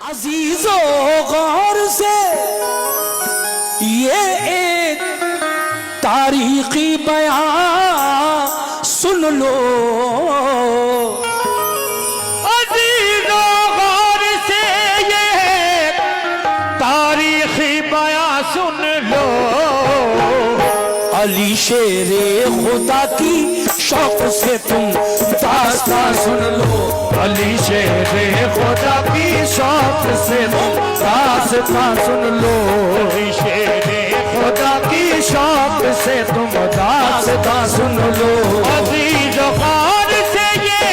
अजीजो गौर से ये एक तारीखी बयान सुन लो। अजीजो गौर से ये तारीखी बयान सुन लो। अली शेरे खुदा की शौक से तुम दास्तां सुन लो। अली शेरे खुदा की शौक से तुम दास्तां सुन लो। अली शेरे खुदा की शौक से तुम दास्तां सुन लो। अजीज गौर से ये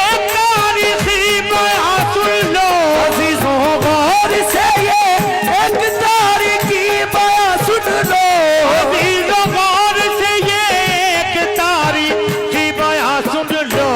एक तारीखी बयान सुन लो। अजीजों गौर से ये एक तारीखी बयान सुन लो। अजीज गौर से ये एक तारीखी बयान सुन लो।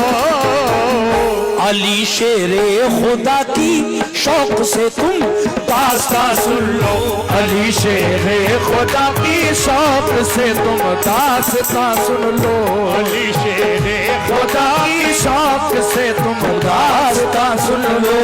अली शेरे खुदा की शौक से तुम दास्तां सुन लो। अली शेरे खुदा की शौक से तुम दास्तां सुन लो। अली शेरे खुदा की शौक से तुम दास्तां सुन लो।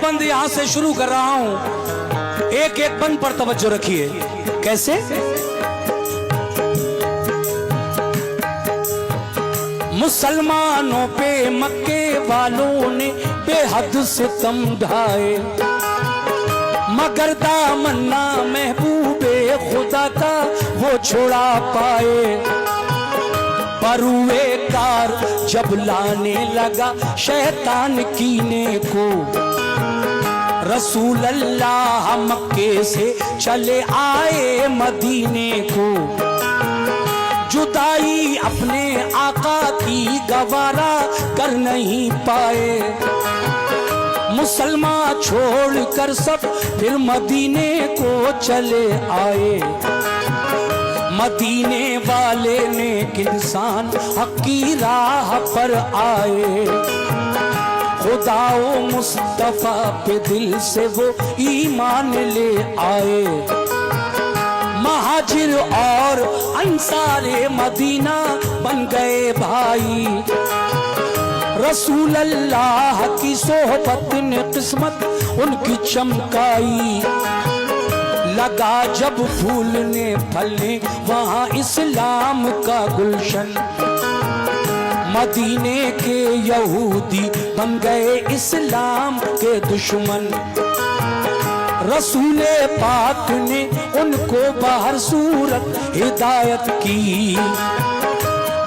बंद यहां से शुरू कर रहा हूं, एक एक बंद पर तवज्जो रखिए। कैसे? मुसलमानों पे मक्के वालों ने बेहद सितम ढाए, मगर दामन्ना महबूबे खुदा का वो छुड़ा पाए। परुए कार जब लाने लगा शैतान कीने को, रसूल अल्लाह मक्के से चले आए मदीने को। जुदाई अपने आका की गवारा कर नहीं पाए, मुसलमान छोड़कर सब फिर मदीने को चले आए। मदीने वाले ने इंसान हक की राह पर आए, खुदाओ मुस्तफा पे दिल से वो ईमान ले आए। महाजिर और अंसारे मदीना बन गए भाई, रसूल अल्लाह की सोहबत ने किस्मत उनकी चमकाई। लगा जब फूलने फलने वहाँ इस्लाम का गुलशन, मदीने के यहूदी बन गए इस्लाम के दुश्मन। रसूले पाक ने उनको बाहर सूरत हिदायत की,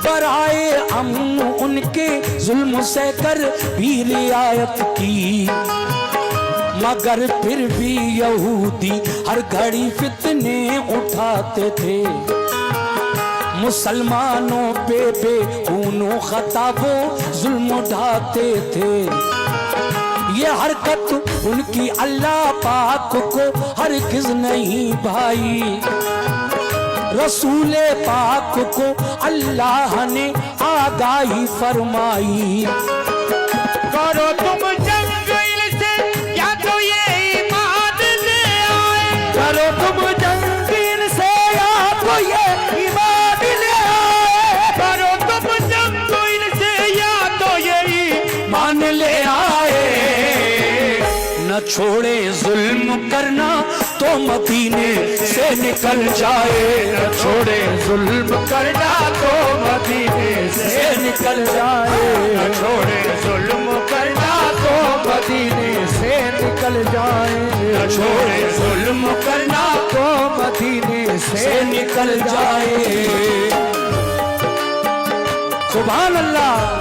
बराए अमन उनके जुल्म से कर भी रियायत की। मगर फिर भी यहूदी हर घड़ी फितने उठाते थे, मुसलमानों पे बेखूनो खता वो जुल्म ढाते थे। ये हरकत उनकी अल्लाह पाक को हरगिज़ नहीं भाई, रसूले पाक को अल्लाह ने आगाही फरमाई। करो तुम जंग इनसे या तो ये ईमान ले आए। करो तुम जंग इनसे या तो ये ईमान ले आए। करो तुम जंग इनसे या तो ये मान ले आए। न छोड़े जुल्म करना तो मदीने से निकल जाए, न छोड़े जुल्म करना तो मदीने से निकल जाए। न छोड़े जुल्म करना तो मदीने से निकल जाए। न छोड़े जुल्म करना तो मदीने से निकल जाए। सुभान अल्लाह।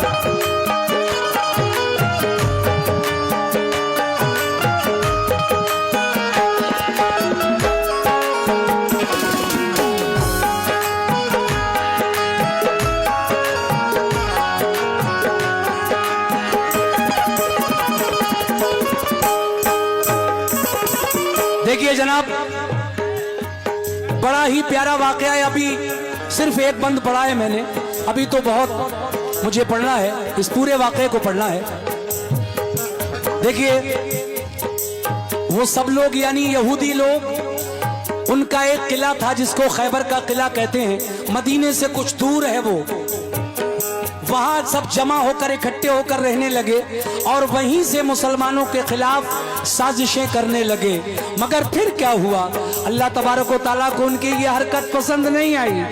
देखिए जनाब, बड़ा ही प्यारा वाकया है। अभी सिर्फ एक बंद पढ़ा है मैंने, अभी तो बहुत मुझे पढ़ना है, इस पूरे वाकये को पढ़ना है। देखिए वो सब लोग यानी यहूदी लोग, उनका एक किला था जिसको खैबर का किला कहते हैं, मदीने से कुछ दूर है वो। वहां सब जमा होकर इकट्ठे होकर रहने लगे और वहीं से मुसलमानों के खिलाफ साजिशें करने लगे। मगर फिर क्या हुआ, अल्लाह तबारक व तआला को उनकी ये हरकत पसंद नहीं आई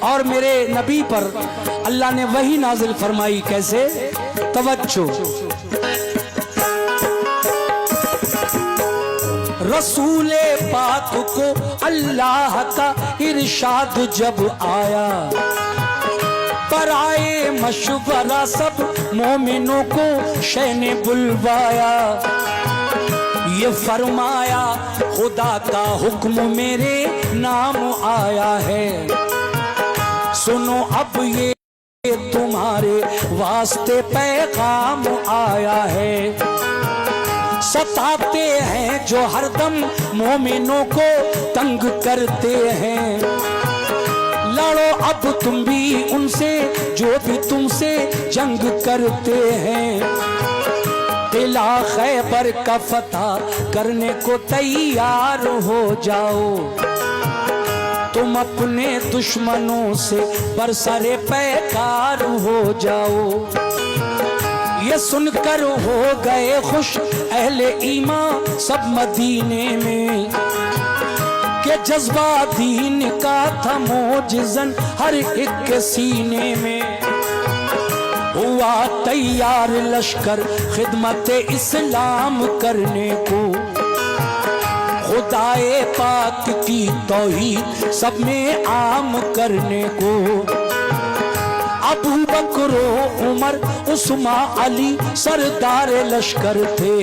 और मेरे नबी पर अल्लाह ने वही नाजिल फरमाई। कैसे? तवज्जो, रसूले पाक को अल्लाह का इरशाद जब आया, पर आए मशवरा सब मोमिनों को शह ने बुलवाया। ये फरमाया खुदा का हुक्म मेरे नाम आया है, सुनो अब ये तुम्हारे वास्ते पैगाम आया है। सताते हैं जो हरदम मोमिनों को तंग करते हैं, लड़ो अब तुम भी उनसे जो भी तुमसे जंग करते हैं। किला खैबर का फतह करने को तैयार हो जाओ, तुम अपने दुश्मनों से बरसरे पैकार हो जाओ। ये सुनकर हो गए खुश अहले ईमान सब मदीने में, के जज्बा दीन का था मोजिज़न हर एक के सीने में। हुआ तैयार लश्कर खिदमत इस्लाम करने को, खुदाए पाक की तौहीद सब में आम करने को। अबू बकर उमर उस्मान अली सरदार लश्कर थे,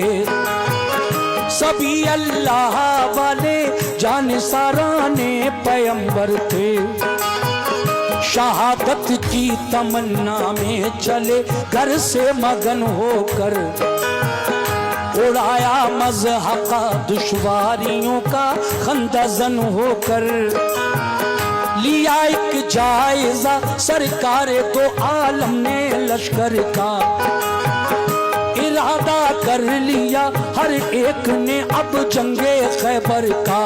सभी अल्लाह वाले जानिसाराने पैगंबर थे। शहादत की तमन्ना में चले घर से मगन होकर, उड़ाया मज़हक़ा दुश्वारियों का खंदजन होकर। लिया एक जायजा सरकार दो आलम ने लश्कर का, इरादा कर लिया हर एक ने अब जंगे खैबर का।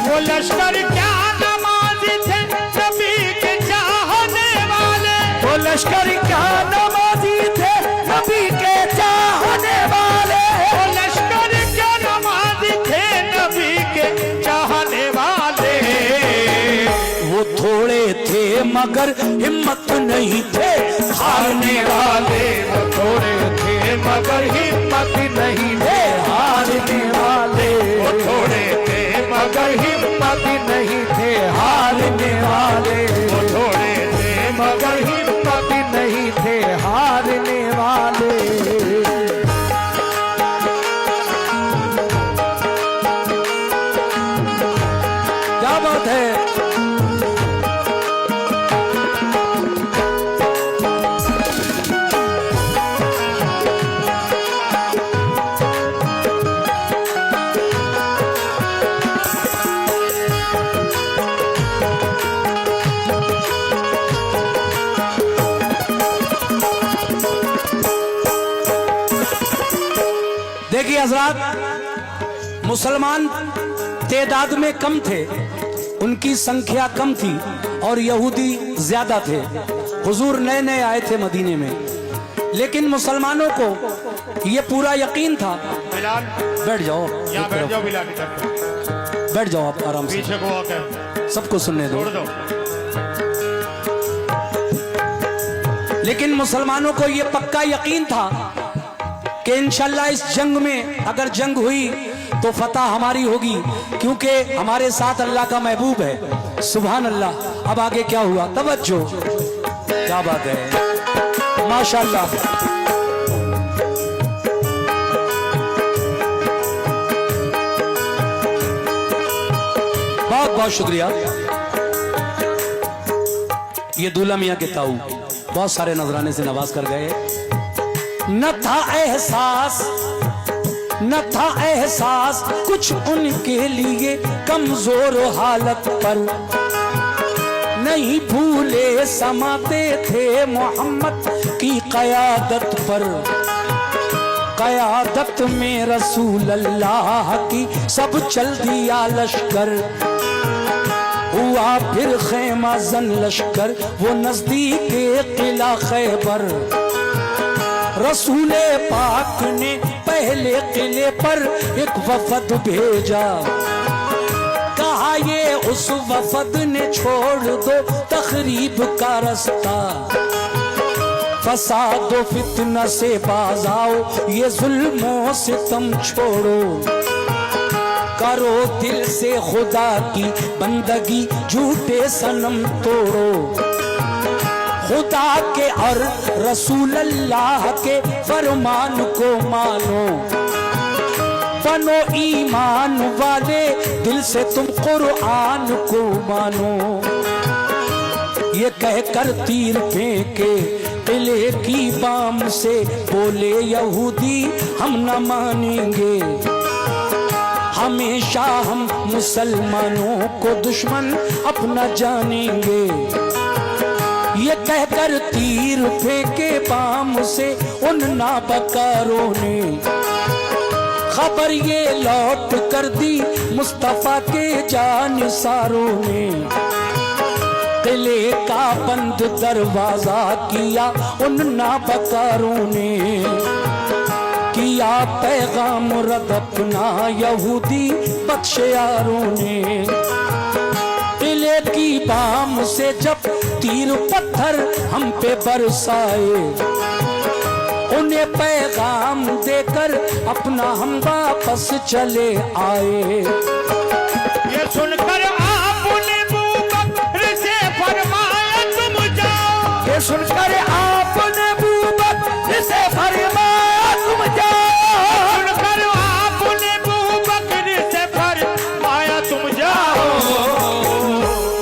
वो लश्कर क्या नमाज़ी थे नबी के चाहने वाले, वो लश्कर क्या नमाज़ी थे नबी के चाहने वाले, वो लश्कर क्या नमाज़ी थे नबी के चाहने वाले। वो थोड़े थे मगर हिम्मत नहीं थे हारने वाले, वो थोड़े थे मगर हिम्मत नहीं थे हारने वाले, वो थोड़े थे मगर हिम्मत नहीं थे हारने वाले, वो थोड़े थे मगर हिम्मत नहीं थे हारने वाले। क्या बात है। देखिए हजरात, मुसलमान तादाद में कम थे, उनकी संख्या कम थी और यहूदी ज्यादा थे। हुजूर नए नए आए थे मदीने में, लेकिन मुसलमानों को ये पूरा यकीन था। बैठ जाओ, बैठ जाओ बिलाल, बैठ जाओ आप आराम से, पीछे को आकर सबको सुनने दो। लेकिन मुसलमानों को ये पक्का यकीन था कि इंशाल्लाह इस जंग में अगर जंग हुई तो फतह हमारी होगी, क्योंकि हमारे साथ अल्लाह का महबूब है। सुभान अल्लाह। अब आगे क्या हुआ, तवज्जो, क्या बात है, माशाअल्लाह। बहुत बहुत शुक्रिया। ये दूल्हा मियाँ के ताऊ बहुत सारे नजराने से नवाज कर गए। न था एहसास न था एहसास कुछ उनके लिए कमजोर हालत पर, नहीं भूले समाते थे मोहम्मद की क़यादत पर। क़यादत में रसूल अल्लाह की सब चल दिया लश्कर, हुआ फिर खैमा जन लश्कर वो नजदीक किला खैबर। रसूल पाक ने पहले किले पर एक वफद भेजा, कहा ये उस वफद ने छोड़ दो तखरीब का रास्ता, फसाद व फितना से बाज आओ ये जुल्मों से तुम छोड़ो, करो दिल से खुदा की बंदगी झूठे सनम तोड़ो, खुदा के और रसूल अल्लाह के फरमान को मानो, बनो ईमान वाले दिल से तुम कुरान को मानो। ये कहकर तीर फेंके किले की बाम से, बोले यहूदी हम न मानेंगे, हमेशा हम मुसलमानों को दुश्मन अपना जानेंगे। ये कहकर तीर फेंके बाम से उन नाबकारों ने, खबर ये लौट कर दी मुस्तफा के जानिसारों ने। किले का बंद दरवाजा किया उन नाबकारों ने, किया पैगाम रद अपना यहूदी बख्शियारों ने। किले की बाम से जब तीर पत्थर हम पे बरसाए, उन्हें पैगाम देकर अपना हम वापस चले आए। ये सुनकर आपने अबू बकर से फरमाया तुम जाओ, ये सुनकर आपने अबू बकर से फरमाया तुम जाओ, सुनकर आपने अबू बकर से फरमाया तुम जाओ।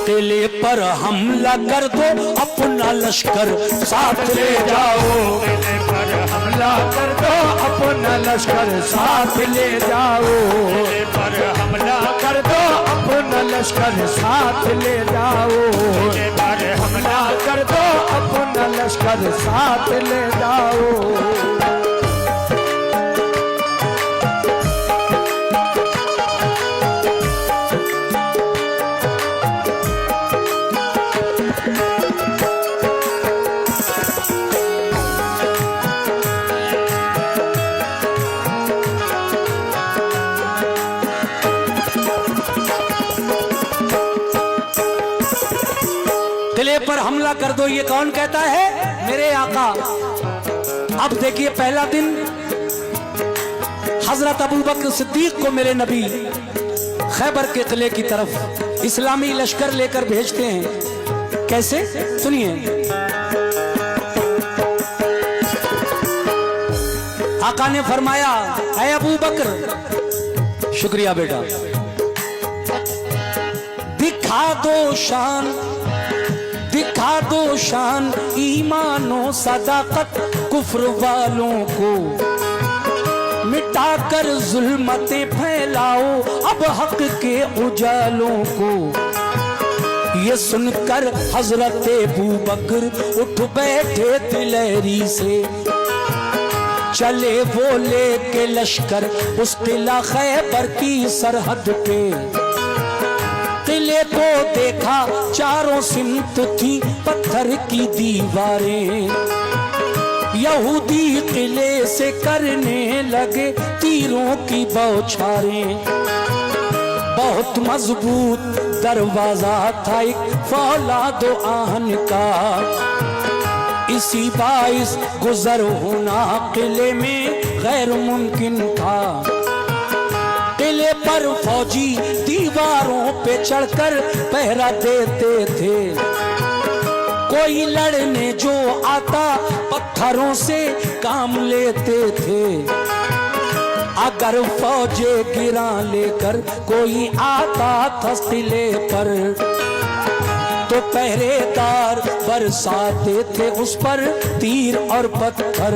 किले पर हमला कर दो अपना लश्कर साथ ले जाओ, किले पर हमला कर दो अपना लश्कर साथ ले जाओ, किले पर हमला कर दो अपना लश्कर साथ ले जाओ, किले पर हमला कर दो अपना लश्कर साथ ले जाओ। किले पर हमला कर दो, ये कौन कहता है? मेरे आका। अब देखिए पहला दिन हजरत अबू बकर सिद्दीक को मेरे नबी खैबर के किले की तरफ इस्लामी लश्कर लेकर भेजते हैं। कैसे? सुनिए। आका ने फरमाया, ऐ अबू बकर, शुक्रिया बेटा, दिखा दो शान, दिखा दो शान ईमानो सदाकत कुफ्र वालों को, मिटाकर जुल्मतें फैलाओ अब हक के उजालों को। ये सुनकर हजरत अबू बकर उठ बैठे दिलेरी से, चले वो लेके लश्कर उस किला खैबर की सरहद पे। किले को देखा चारों सिमत थी पत्थर की दीवारें, यहूदी किले से करने लगे तीरों की बौछारें। बहुत मजबूत दरवाजा था एक फौलादो आहन का, इसी बाइस गुजर होना किले में गैर मुमकिन था। किले पर फौजी दीवारों पे चढ़कर पहरा देते थे, कोई लड़ने जो आता पत्थरों से काम लेते थे। अगर फौजे गिरा लेकर कोई आता था किले पर, तो पहरेदार बरसाते थे उस पर तीर और पत्थर।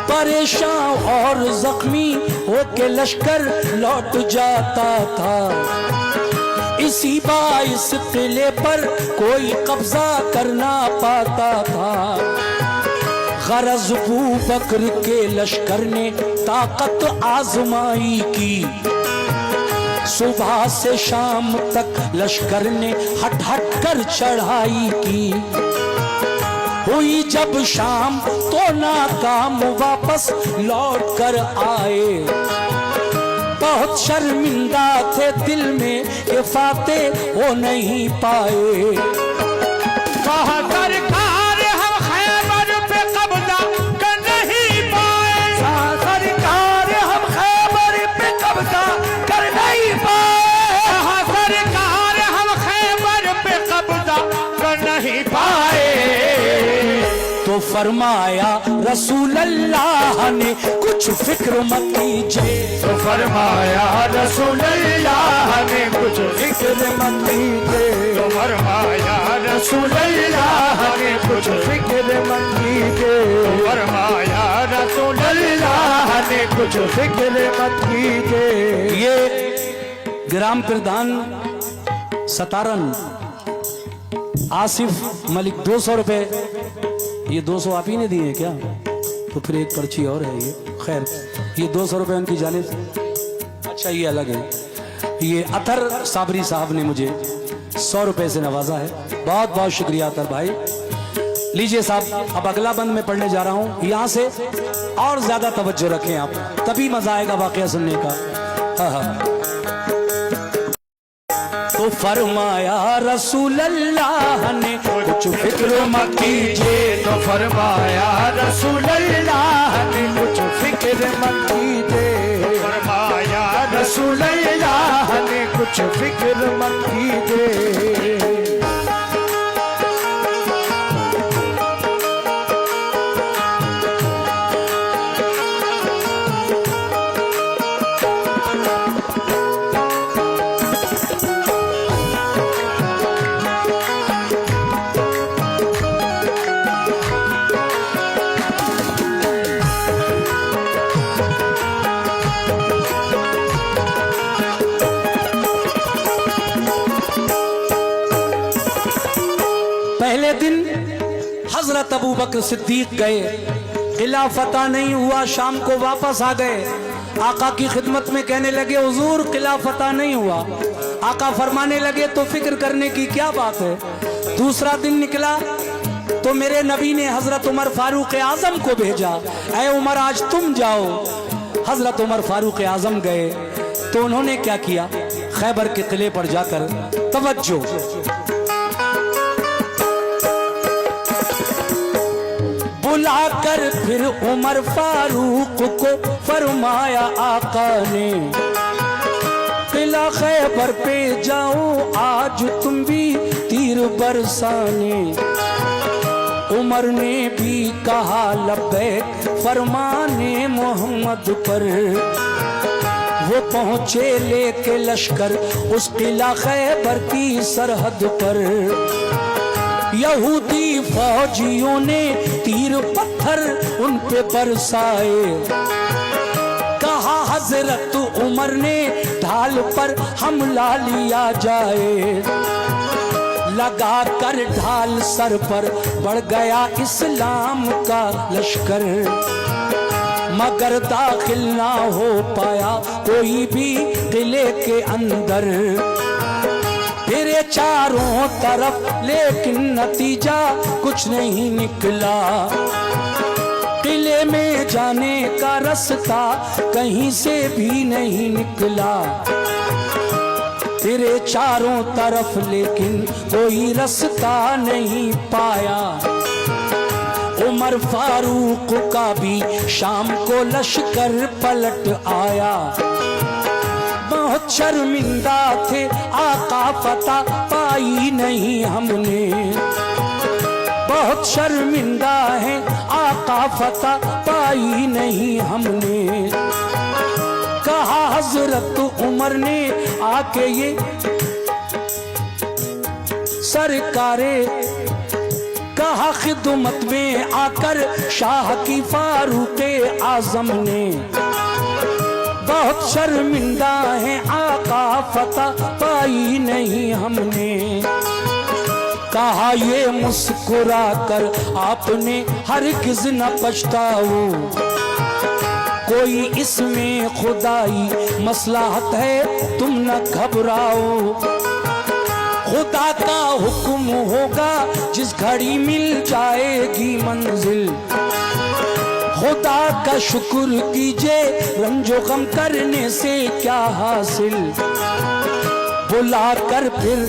पर परेशान और जख्मी होके लश्कर लौट जाता था। इसी बाइस किले पर कोई कब्जा करना पाता था। गरज अबू बकर के लश्कर ने ताकत आजमाई की। सुबह से शाम तक लश्कर ने हट हट कर चढ़ाई की। हुई जब शाम तो नाकाम वापस लौट कर आए। बहुत शर्मिंदा थे दिल में कि फातेह हो नहीं पाए। कहा सरकार हम खैबर पे कब्जा कर नहीं पाए। सरकार हम खैबर पे कब्जा कर नहीं पाए। कहा सरकार हम खैबर पे कब्जा कर नहीं पाए। तो फरमाया रसूल अल्लाह ने कुछ फिक्र मत कीजिए। तो फरमाया रसूल अल्लाह ने कुछ फिक्र मत कीजिए। तो फरमाया रसूल अल्लाह ने कुछ फिक्र मत कीजिए। तो फरमाया रसूल अल्लाह ने कुछ फिक्र मत कीजिए। ये ग्राम प्रधान सतारन आसिफ मलिक 200 रुपए। ये 200 आप ही ने दिए क्या? तो फिर एक पर्ची और है ये। खैर ये 200 रुपए उनकी जानिब से। अच्छा ये अलग है। ये अतर साबरी साहब ने मुझे 100 रुपए से नवाजा है। बहुत बहुत शुक्रिया अतर भाई। लीजिए साहब, अब अगला बंद में पढ़ने जा रहा हूं। यहां से और ज्यादा तवज्जो रखें आप, तभी मजा आएगा वाकया सुनने का। हाँ। तो फरमाया रसूल अल्लाह ने कुछ फिक्र मत कीजिए। तो फरमाया रसूल अल्लाह ने कुछ फिक्र मत कीजिए। फरमाया रसूल अल्लाह ने कुछ फिक्र मत कीजिए। पहले दिन हजरत अबू बकर सिद्दीक गए, किला फतह नहीं हुआ, शाम को वापस आ गए। आका की खिदमत में कहने लगे हुजूर किला फतह नहीं हुआ। आका फरमाने लगे तो फिक्र करने की क्या बात है। दूसरा दिन निकला तो मेरे नबी ने हजरत उमर फारूक आजम को भेजा, ऐ उमर आज तुम जाओ। हजरत उमर फारूक आजम गए तो उन्होंने क्या किया, खैबर के किले पर जाकर तवज्जो, बुलाकर फिर उमर फारूक को फरमाया आका ने, किला खैबर पे जाओ आज तुम भी तीर बरसाने। उमर ने भी कहा लब्बैक फरमाने मोहम्मद पर। वो पहुंचे लेके लश्कर उस किला खैबर की सरहद पर। यहूदी फौजियों ने तीर पत्थर उन पे बरसाए। कहा हजरत उमर ने ढाल पर हमला लिया जाए। लगा कर ढाल सर पर बढ़ गया इस्लाम का लश्कर, मगर दाखिल ना हो पाया कोई भी किले के अंदर। फिरे चारों तरफ लेकिन नतीजा कुछ नहीं निकला। किले में जाने का रास्ता कहीं से भी नहीं निकला। फिरे चारों तरफ लेकिन कोई रास्ता नहीं पाया। उमर फारूक का भी शाम को लश्कर पलट आया। बहुत शर्मिंदा थे आका फतह पाई नहीं हमने। बहुत शर्मिंदा है आका फतह पाई नहीं हमने। कहा हजरत उमर ने आके ये सरकारे कहा खिदमत में आकर शाह की फारूक आजम ने, बहुत शर्मिंदा है आका फतह पाई नहीं हमने। कहा ये मुस्कुरा कर आपने हरगिज़ न पछताओ, कोई इसमें खुदाई मसलहत है तुम न घबराओ। खुदा का हुक्म होगा जिस घड़ी मिल जाएगी मंजिल, खुदा का शुक्र कीजिए रंजो गम करने से क्या हासिल। बुला कर फिर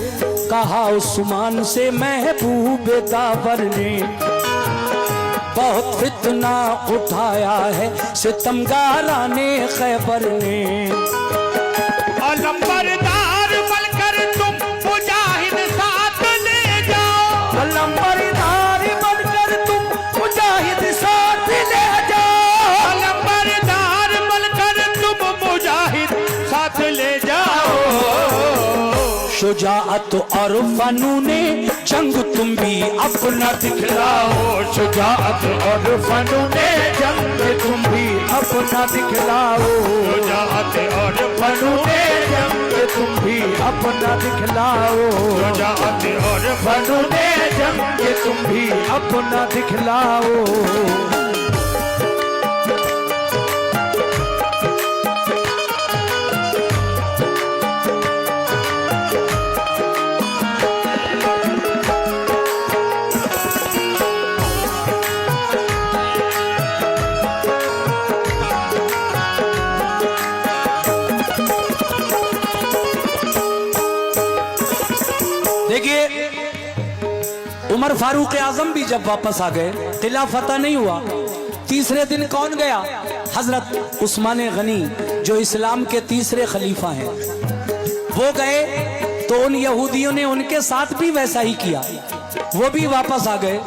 कहा उस्मान से महबूब दावर ने, बहुत फितना उठाया है सितमगाराने खैबर ने। अलंबरदार बनकर तुम मुजाहिद साथ ले जाओ, अलंबरदार बनकर तुम मुजाहिद साथ ले जाओ, अलंबरदार बनकर तुम मुजाहिद साथ ले जाओ। शुजाअत और फनूने जंग तुम भी अपना दिखलाओ, शुजाअत और फनूने जंग तुम भी अपना दिखलाओ, शुजाअत और फनूने जंग तुम भी अपना दिखलाओ, शुजाअत और फनूने जंग तुम भी अपना दिखलाओ। देखिए उमर फारूक आजम भी जब वापस आ गए, किला फतह नहीं हुआ। तीसरे दिन कौन गया? हजरत उस्मान गनी जो इस्लाम के तीसरे खलीफा हैं, वो गए। तो उन यहूदियों ने उनके साथ भी वैसा ही किया, वो भी वापस आ गए।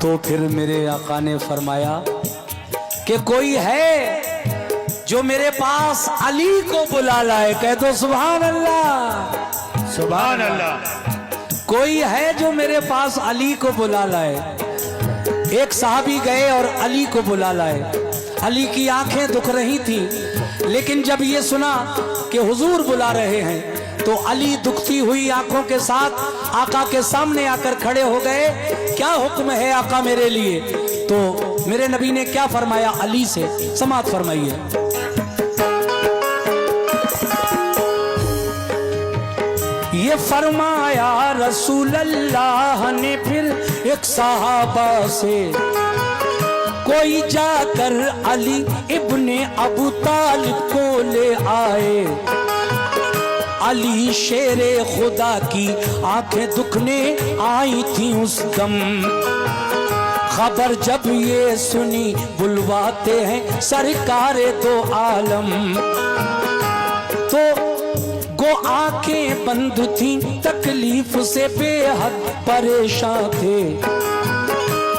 तो फिर मेरे आका ने फरमाया कि कोई है जो मेरे पास अली को बुला लाए। कह दो सुभान अल्लाह, सुभान अल्लाह। कोई है जो मेरे पास अली को बुला लाए। एक साहबी गए और अली को बुला लाए। अली की आंखें दुख रही थी, लेकिन जब ये सुना कि हुजूर बुला रहे हैं तो अली दुखती हुई आंखों के साथ आका के सामने आकर खड़े हो गए। क्या हुक्म है आका मेरे लिए? तो मेरे नबी ने क्या फरमाया अली से, समाअत फरमाइए। ये फरमाया रसूल अल्लाह ने फिर एक सहाबा से, कोई जाकर अली इब्ने अबू तालिब को ले आए। अली शेरे खुदा की आंखें दुखने आई थी उस दम। खबर जब ये सुनी बुलवाते हैं सरकारे दो आलम। तो वो आंखें बंद थी तकलीफ से बेहद परेशान थे।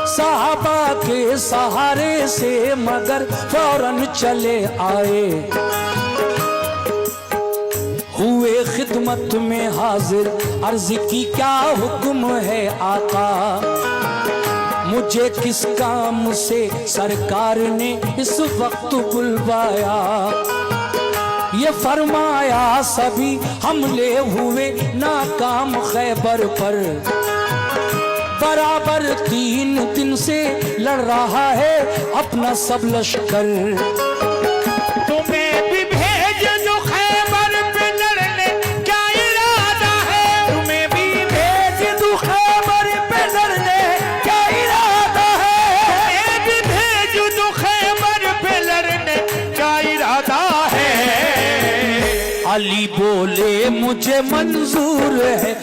साहबा के सहारे से मगर फौरन चले आए। हुए खिदमत में हाजिर, अर्ज की क्या हुक्म है आका? मुझे किस काम से सरकार ने इस वक्त बुलवाया? ये फरमाया सभी हमले हुए नाकाम खैबर पर। बराबर 3 दिन से लड़ रहा है अपना सब लश्कर। तुम्हें भी भेज दो खैबर पे लड़ने, क्या इरादा है? तुम्हें भी भेज दूं खैबर पे लड़ने, क्या इरादा है? तुम्हें भी भेज दो खैबर पे लड़ने, क्या इरादा है? अली बोले मुझे मंजूर है,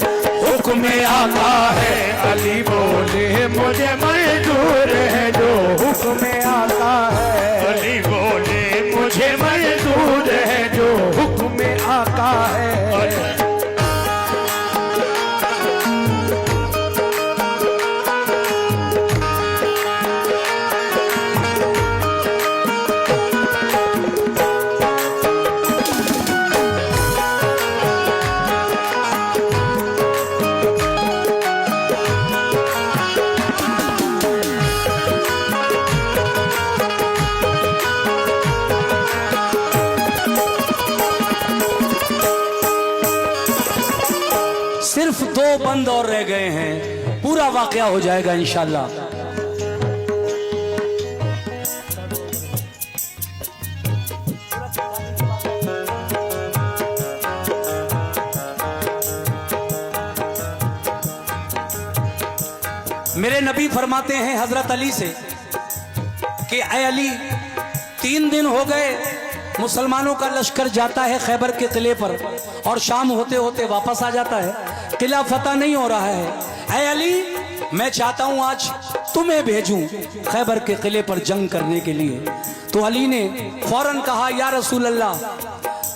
हुक्म आका है। अली बोले मुझे मंजूर है जो हुक्म आका है। अली बोले मुझे मंजूर है जो हुक्म आका है। 2 बंद और रह गए हैं, पूरा वाकया हो जाएगा इंशाल्लाह। मेरे नबी फरमाते हैं हजरत अली से कि ऐ अली, 3 दिन हो गए मुसलमानों का लश्कर जाता है खैबर के किले पर और शाम होते होते वापस आ जाता है, किला फतह नहीं हो रहा है। ऐ अली, मैं चाहता हूं आज तुम्हें भेजूं खैबर के किले पर जंग करने के लिए। तो अली ने फौरन कहा, या रसूल अल्लाह,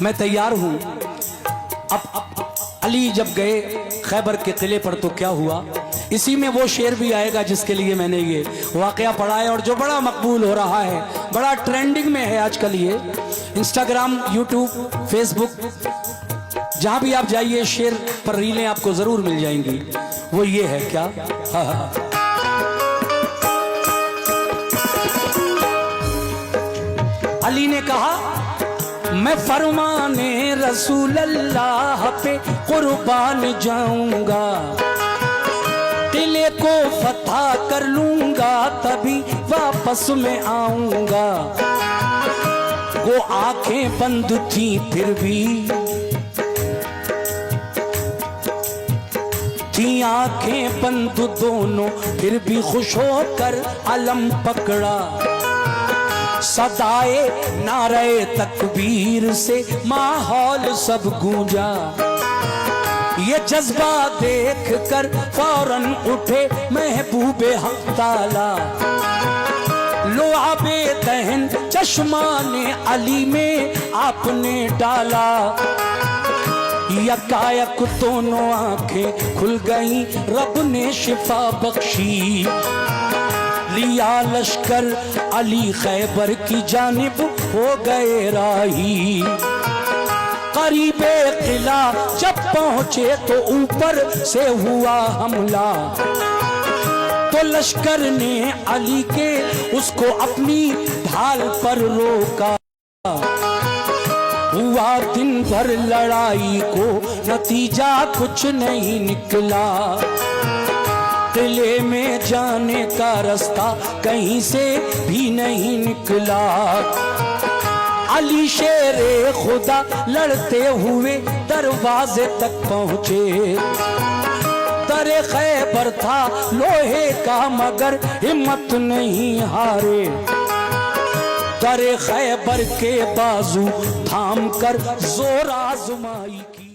मैं तैयार हूं। अब अली जब गए खैबर के किले पर तो क्या हुआ, इसी में वो शेर भी आएगा जिसके लिए मैंने ये वाकया पढ़ा है और जो बड़ा मकबूल हो रहा है, बड़ा ट्रेंडिंग में है आजकल। ये इंस्टाग्राम, यूट्यूब, फेसबुक, जहां भी आप जाइए शेर पर रीलें आपको जरूर मिल जाएंगी। वो ये है क्या, अली ने कहा, मैं फरमाने रसूल अल्लाह पे कुर्बान जाऊंगा, किले को फतह कर लूंगा, तभी वापस में आऊंगा। वो आंखें बंद थी फिर भी, थी आंखें बंद दोनों, फिर भी खुश होकर अलम पकड़ा। सदाए नारे तकबीर से माहौल सब गूंजा। ये जज्बा देख कर फौरन उठे महबूबे हक ताला, लुआबे दहन चश्मा ने अली में आपने डाला। यकायक दोनों आंखें खुल गई, रब ने शिफा बख्शी। लिया लश्कर अली खैबर की जानिब हो गए राही। करीबे किला जब पहुंचे तो ऊपर से हुआ हमला, तो लश्कर ने अली के उसको अपनी ढाल पर रोका। हुआ दिन भर लड़ाई को नतीजा कुछ नहीं निकला। किले में जाने का रास्ता कहीं से भी नहीं निकला। अली शेरे खुदा लड़ते हुए दरवाजे तक पहुंचे। दरे खैबर था लोहे का मगर हिम्मत नहीं हारे। दरे खैबर के बाजू थाम कर जोर आजमाई की।